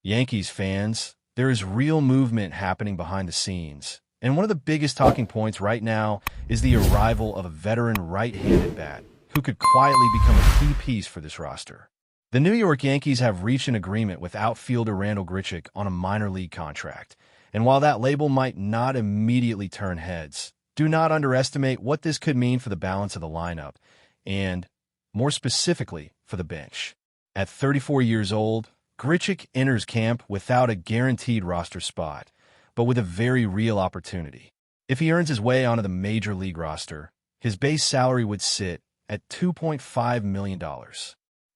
Yankees fans, there is real movement happening behind the scenes, and one of the biggest talking points right now is the arrival of a veteran right-handed bat who could quietly become a key piece for this roster. The New York Yankees have reached an agreement with outfielder Randall Grichuk on a minor league contract, and while that label might not immediately turn heads, do not underestimate what this could mean for the balance of the lineup, and, more specifically, for the bench. At 34 years old, Grichuk enters camp without a guaranteed roster spot, but with a very real opportunity. If he earns his way onto the major league roster, his base salary would sit at $2.5 million.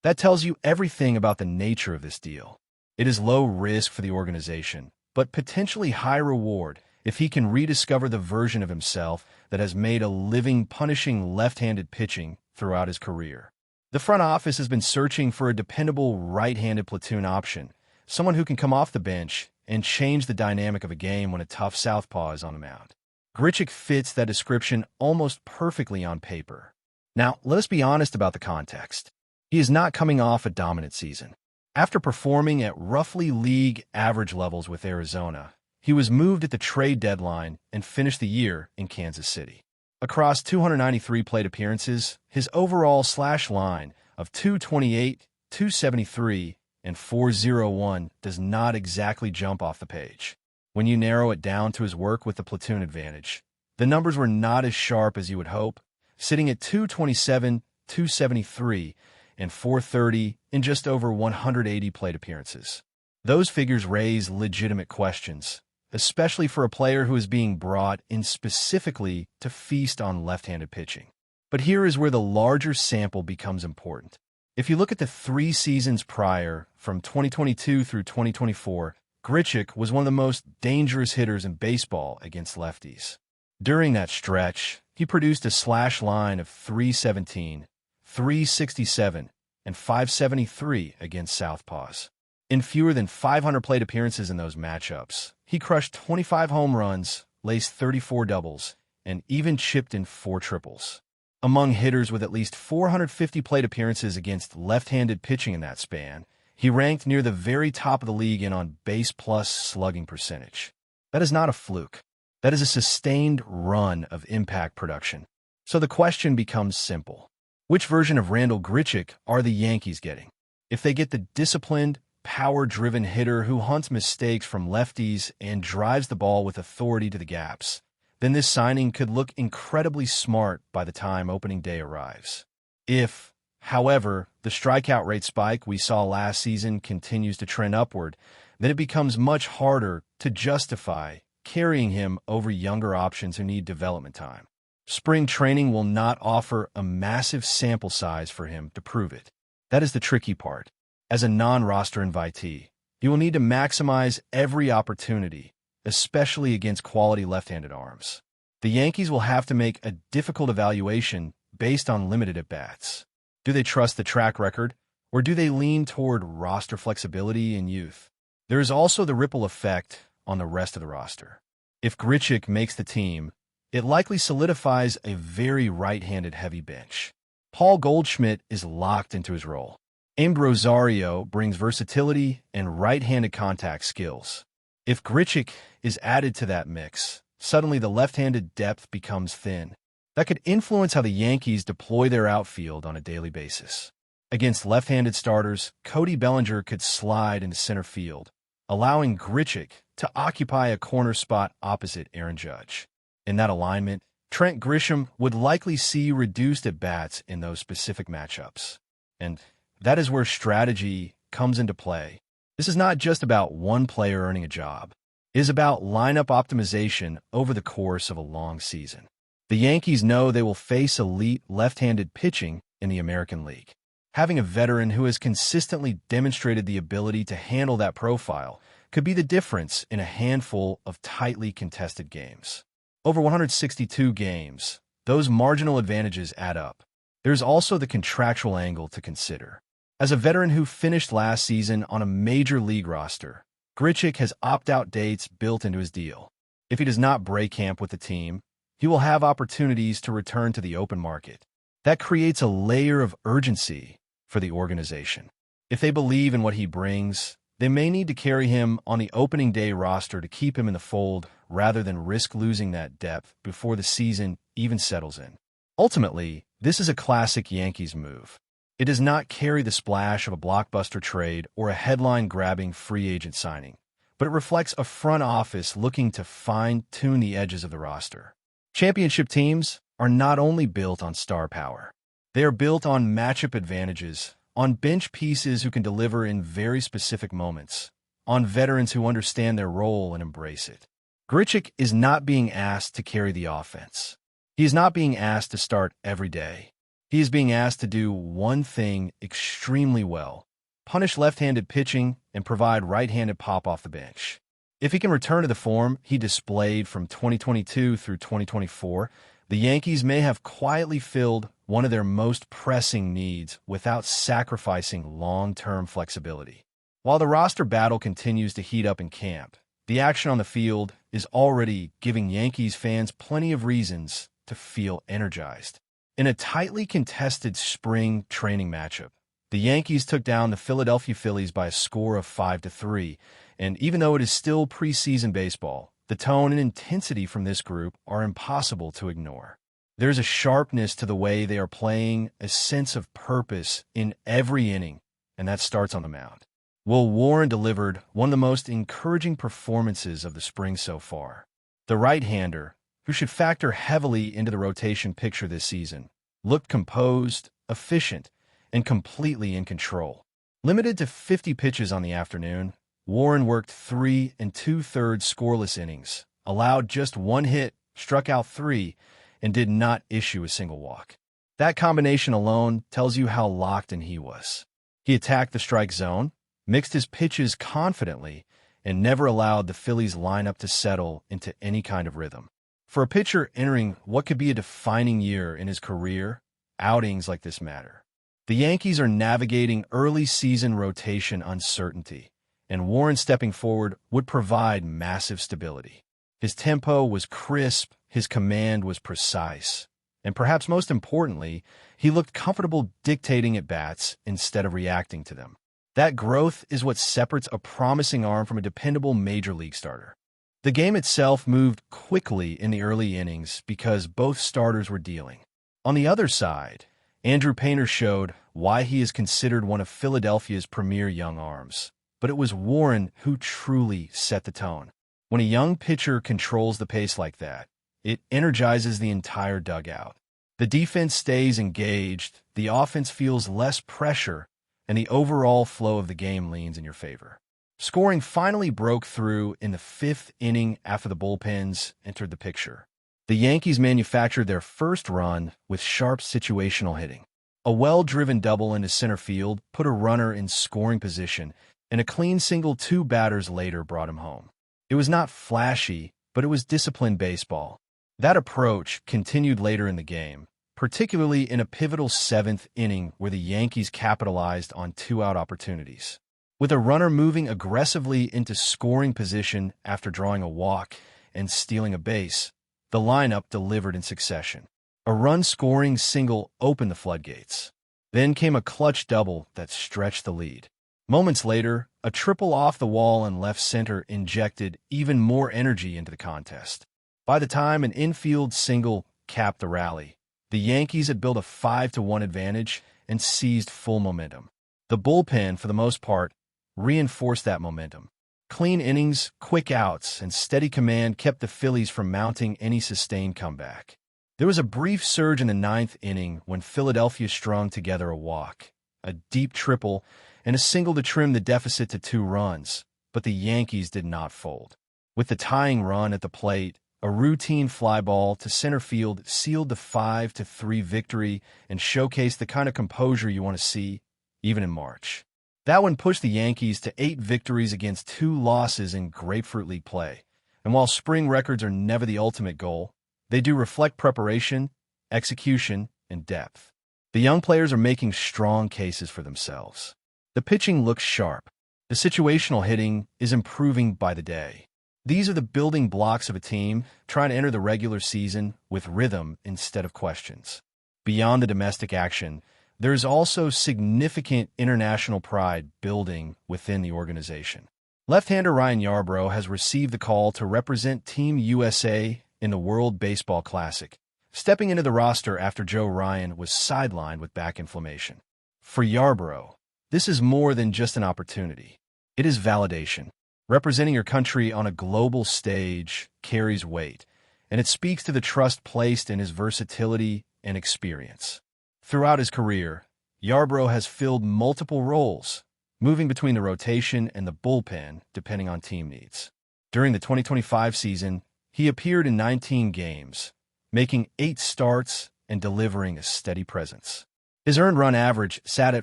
That tells you everything about the nature of this deal. It is low risk for the organization, but potentially high reward if he can rediscover the version of himself that has made a living punishing left-handed pitching throughout his career. The front office has been searching for a dependable right-handed platoon option, someone who can come off the bench and change the dynamic of a game when a tough southpaw is on the mound. Grichuk fits that description almost perfectly on paper. Now, let us be honest about the context. He is not coming off a dominant season. After performing at roughly league average levels with Arizona, he was moved at the trade deadline and finished the year in Kansas City. Across 293 plate appearances, his overall slash line of .228, .273, and .401 does not exactly jump off the page. When you narrow it down to his work with the platoon advantage, the numbers were not as sharp as you would hope, sitting at .227, .273, and .430 in just over 180 plate appearances. Those figures raise legitimate questions, especially for a player who is being brought in specifically to feast on left-handed pitching. But here is where the larger sample becomes important. If you look at the 3 seasons prior, from 2022 through 2024, Grichuk was one of the most dangerous hitters in baseball against lefties. During that stretch, he produced a slash line of .317, .367, and .573 against southpaws. In fewer than 500 plate appearances in those matchups, he crushed 25 home runs, laced 34 doubles, and even chipped in 4 triples. Among hitters with at least 450 plate appearances against left-handed pitching in that span, he ranked near the very top of the league in on-base plus slugging percentage. That is not a fluke. That is a sustained run of impact production. So the question becomes simple. Which version of Randall Grichuk are the Yankees getting? If they get the disciplined, power-driven hitter who hunts mistakes from lefties and drives the ball with authority to the gaps, then this signing could look incredibly smart by the time opening day arrives. If, however, the strikeout rate spike we saw last season continues to trend upward, then it becomes much harder to justify carrying him over younger options who need development time. Spring training will not offer a massive sample size for him to prove it. That is the tricky part. As a non-roster invitee, he will need to maximize every opportunity, especially against quality left-handed arms. The Yankees will have to make a difficult evaluation based on limited at-bats. Do they trust the track record, or do they lean toward roster flexibility and youth? There is also the ripple effect on the rest of the roster. If Grichuk makes the team, it likely solidifies a very right-handed heavy bench. Paul Goldschmidt is locked into his role. Amed Rosario brings versatility and right-handed contact skills. If Grichuk is added to that mix, suddenly the left-handed depth becomes thin. That could influence how the Yankees deploy their outfield on a daily basis. Against left-handed starters, Cody Bellinger could slide into center field, allowing Grichuk to occupy a corner spot opposite Aaron Judge. In that alignment, Trent Grisham would likely see reduced at-bats in those specific matchups. And that is where strategy comes into play. This is not just about one player earning a job. It is about lineup optimization over the course of a long season. The Yankees know they will face elite left-handed pitching in the American League. Having a veteran who has consistently demonstrated the ability to handle that profile could be the difference in a handful of tightly contested games. Over 162 games, those marginal advantages add up. There's also the contractual angle to consider. As a veteran who finished last season on a major league roster, Grichuk has opt-out dates built into his deal. If he does not break camp with the team, he will have opportunities to return to the open market. That creates a layer of urgency for the organization. If they believe in what he brings, They may need to carry him on the opening day roster to keep him in the fold rather than risk losing that depth before the season even settles in. Ultimately, this is a classic Yankees move. It does not carry the splash of a blockbuster trade or a headline-grabbing free agent signing, but it reflects a front office looking to fine-tune the edges of the roster. Championship teams are not only built on star power. They are built on matchup advantages, on bench pieces who can deliver in very specific moments, on veterans who understand their role and embrace it. Grichuk is not being asked to carry the offense. He is not being asked to start every day. He is being asked to do one thing extremely well: punish left-handed pitching and provide right-handed pop off the bench. If he can return to the form he displayed from 2022 through 2024, the Yankees may have quietly filled one of their most pressing needs without sacrificing long-term flexibility. While the roster battle continues to heat up in camp, the action on the field is already giving Yankees fans plenty of reasons to feel energized. In a tightly contested spring training matchup, the Yankees took down the Philadelphia Phillies by a score of 5-3, and even though it is still preseason baseball, the tone and intensity from this group are impossible to ignore. There's a sharpness to the way they are playing, a sense of purpose in every inning, and that starts on the mound. Will Warren delivered one of the most encouraging performances of the spring so far. The right-hander, who should factor heavily into the rotation picture this season, looked composed, efficient, and completely in control. Limited to 50 pitches on the afternoon, Warren worked 3 2/3 scoreless innings, allowed just 1 hit, struck out 3, and did not issue a single walk. That combination alone tells you how locked in he was. He attacked the strike zone, mixed his pitches confidently, and never allowed the Phillies lineup to settle into any kind of rhythm. For a pitcher entering what could be a defining year in his career, outings like this matter. The Yankees are navigating early season rotation uncertainty, and Warren stepping forward would provide massive stability. His tempo was crisp, his command was precise, and perhaps most importantly, he looked comfortable dictating at bats instead of reacting to them. That growth is what separates a promising arm from a dependable major league starter. The game itself moved quickly in the early innings because both starters were dealing. On the other side, Andrew Painter showed why he is considered one of Philadelphia's premier young arms. But it was Warren who truly set the tone. When a young pitcher controls the pace like that, it energizes the entire dugout. The defense stays engaged, the offense feels less pressure, and the overall flow of the game leans in your favor. Scoring finally broke through in the 5th inning after the bullpens entered the picture. The Yankees manufactured their first run with sharp situational hitting. A well-driven double into center field put a runner in scoring position, and a clean single 2 batters later brought him home. It was not flashy, but it was disciplined baseball. That approach continued later in the game, particularly in a pivotal 7th inning where the Yankees capitalized on 2-out opportunities. With a runner moving aggressively into scoring position after drawing a walk and stealing a base, the lineup delivered in succession. A run-scoring single opened the floodgates. Then came a clutch double that stretched the lead. Moments later, a triple off the wall in left center injected even more energy into the contest. By the time an infield single capped the rally, the Yankees had built a 5-1 advantage and seized full momentum. The bullpen, for the most part, reinforced that momentum. Clean innings, quick outs, and steady command kept the Phillies from mounting any sustained comeback. There was a brief surge in the 9th inning when Philadelphia strung together a walk, a deep triple, and a single to trim the deficit to 2 runs, but the Yankees did not fold. With the tying run at the plate, a routine fly ball to center field sealed the 5-3 victory and showcased the kind of composure you want to see, even in March. That one pushed the Yankees to 8 victories against 2 losses in Grapefruit League play, and while spring records are never the ultimate goal, they do reflect preparation, execution, and depth. The young players are making strong cases for themselves. The pitching looks sharp. The situational hitting is improving by the day. These are the building blocks of a team trying to enter the regular season with rhythm instead of questions. Beyond the domestic action, There is also significant international pride building within the organization. Left-hander Ryan Yarbrough has received the call to represent Team USA in the World Baseball Classic, stepping into the roster after Joe Ryan was sidelined with back inflammation. For Yarbrough, this is more than just an opportunity. It is validation. Representing your country on a global stage carries weight, and it speaks to the trust placed in his versatility and experience. Throughout his career, Yarbrough has filled multiple roles, moving between the rotation and the bullpen depending on team needs. During the 2025 season, he appeared in 19 games, making 8 starts and delivering a steady presence. His earned run average sat at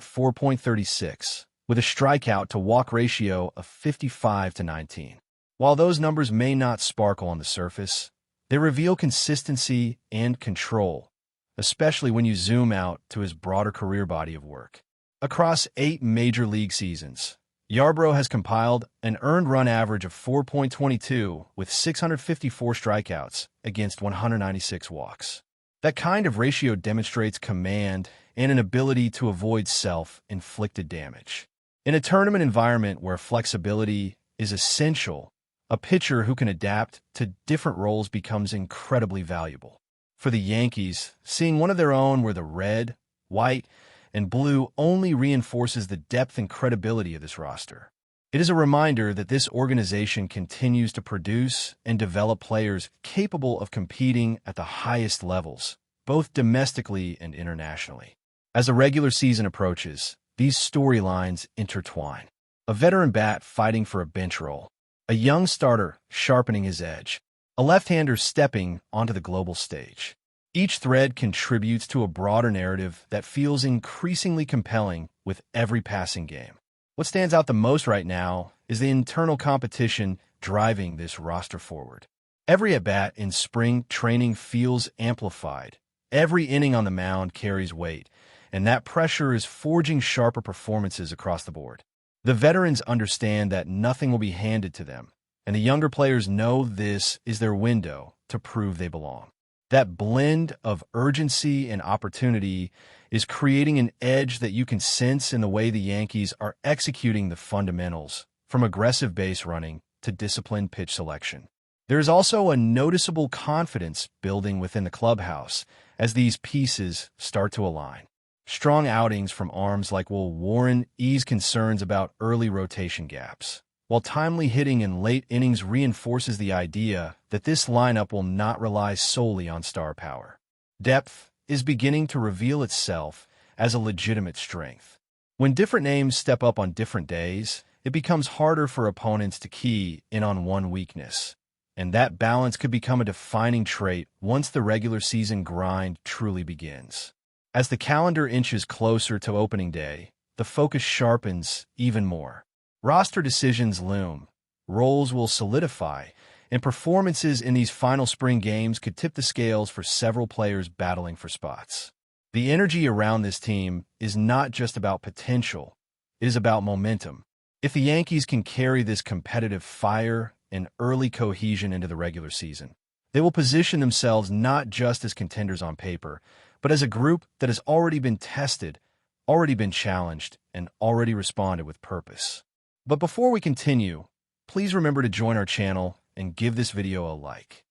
4.36, with a strikeout-to-walk ratio of 55-19. While those numbers may not sparkle on the surface, they reveal consistency and control, especially when you zoom out to his broader career body of work. Across 8 major league seasons, Yarbrough has compiled an earned run average of 4.22 with 654 strikeouts against 196 walks. That kind of ratio demonstrates command and an ability to avoid self-inflicted damage. In a tournament environment where flexibility is essential, a pitcher who can adapt to different roles becomes incredibly valuable. For the Yankees, seeing one of their own wear the red, white, and blue only reinforces the depth and credibility of this roster. It is a reminder that this organization continues to produce and develop players capable of competing at the highest levels, both domestically and internationally. As the regular season approaches, these storylines intertwine. A veteran bat fighting for a bench role, a young starter sharpening his edge, a left-hander stepping onto the global stage. Each thread contributes to a broader narrative that feels increasingly compelling with every passing game. What stands out the most right now is the internal competition driving this roster forward. Every at-bat in spring training feels amplified. Every inning on the mound carries weight, and that pressure is forging sharper performances across the board. The veterans understand that nothing will be handed to them, and the younger players know this is their window to prove they belong. That blend of urgency and opportunity is creating an edge that you can sense in the way the Yankees are executing the fundamentals, from aggressive base running to disciplined pitch selection. There is also a noticeable confidence building within the clubhouse as these pieces start to align. Strong outings from arms like Will Warren ease concerns about early rotation gaps, while timely hitting in late innings reinforces the idea that this lineup will not rely solely on star power. Depth is beginning to reveal itself as a legitimate strength. When different names step up on different days, it becomes harder for opponents to key in on one weakness, and that balance could become a defining trait once the regular season grind truly begins. As the calendar inches closer to opening day, the focus sharpens even more. Roster decisions loom, roles will solidify, and performances in these final spring games could tip the scales for several players battling for spots. The energy around this team is not just about potential, it is about momentum. If the Yankees can carry this competitive fire and early cohesion into the regular season, they will position themselves not just as contenders on paper, but as a group that has already been tested, already been challenged, and already responded with purpose. But before we continue, please remember to join our channel and give this video a like.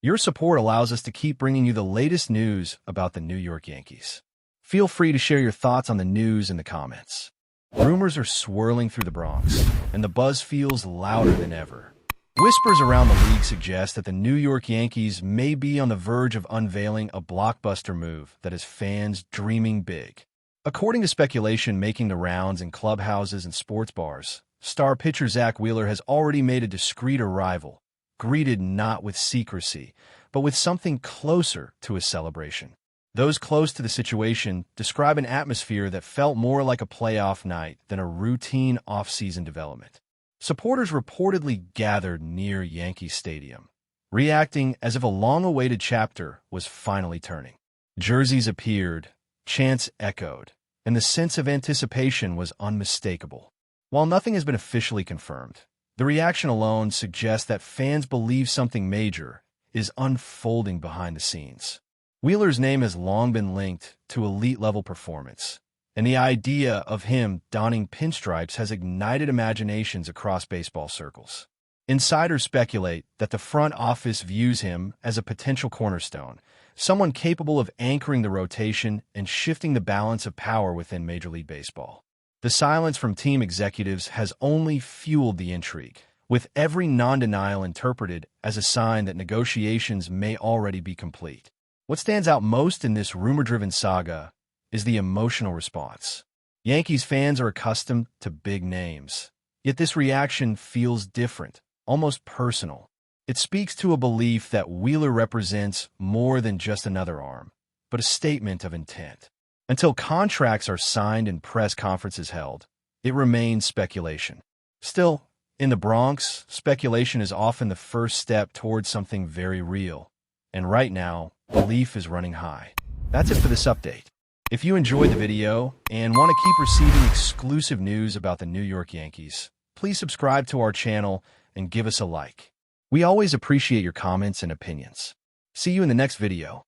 Your support allows us to keep bringing you the latest news about the New York Yankees. Feel free to share your thoughts on the news in the comments. Rumors are swirling through the Bronx, and the buzz feels louder than ever. Whispers around the league suggest that the New York Yankees may be on the verge of unveiling a blockbuster move that has fans dreaming big. According to speculation making the rounds in clubhouses and sports bars, star pitcher Zack Wheeler has already made a discreet arrival, greeted not with secrecy, but with something closer to a celebration. Those close to the situation describe an atmosphere that felt more like a playoff night than a routine off-season development. Supporters reportedly gathered near Yankee Stadium, reacting as if a long-awaited chapter was finally turning. Jerseys appeared, chants echoed, and the sense of anticipation was unmistakable. While nothing has been officially confirmed, the reaction alone suggests that fans believe something major is unfolding behind the scenes. Wheeler's name has long been linked to elite-level performance, and the idea of him donning pinstripes has ignited imaginations across baseball circles. Insiders speculate that the front office views him as a potential cornerstone, someone capable of anchoring the rotation and shifting the balance of power within Major League Baseball. The silence from team executives has only fueled the intrigue, with every non-denial interpreted as a sign that negotiations may already be complete. What stands out most in this rumor-driven saga is the emotional response. Yankees fans are accustomed to big names, yet this reaction feels different, almost personal. It speaks to a belief that Wheeler represents more than just another arm, but a statement of intent. Until contracts are signed and press conferences held, it remains speculation. Still, in the Bronx, speculation is often the first step towards something very real, and right now, belief is running high. That's it for this update. If you enjoyed the video and want to keep receiving exclusive news about the New York Yankees, please subscribe to our channel and give us a like. We always appreciate your comments and opinions. See you in the next video.